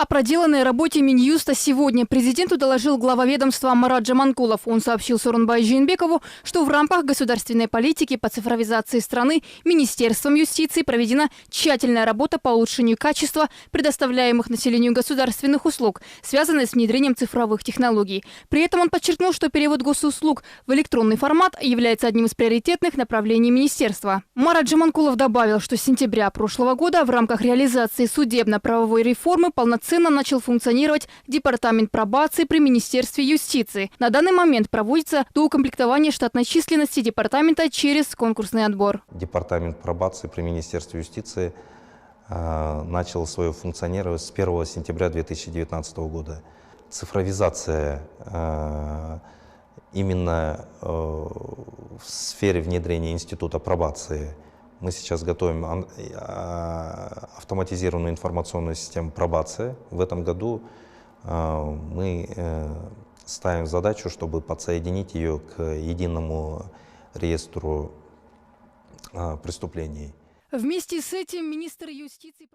О проделанной работе Минюста сегодня президенту доложил глава ведомства Марат Джаманкулов. Он сообщил Сооронбаю Жээнбекову, что в рамках государственной политики по цифровизации страны Министерством юстиции проведена тщательная работа по улучшению качества предоставляемых населению государственных услуг, связанной с внедрением цифровых технологий. При этом он подчеркнул, что перевод госуслуг в электронный формат является одним из приоритетных направлений министерства. Марат Джаманкулов добавил, что с сентября прошлого года в рамках реализации судебно-правовой реформы полноценно начал функционировать Департамент пробации при Министерстве юстиции. На данный момент проводится доукомплектование штатной численности департамента через конкурсный отбор. Департамент пробации при Министерстве юстиции начал свое функционирование с 1 сентября 2019 года. Цифровизация именно в сфере внедрения института пробации. Мы сейчас готовим автоматизированную информационную систему пробации. В этом году мы ставим задачу, чтобы подсоединить ее к единому реестру преступлений. Вместе с этим министр юстиции...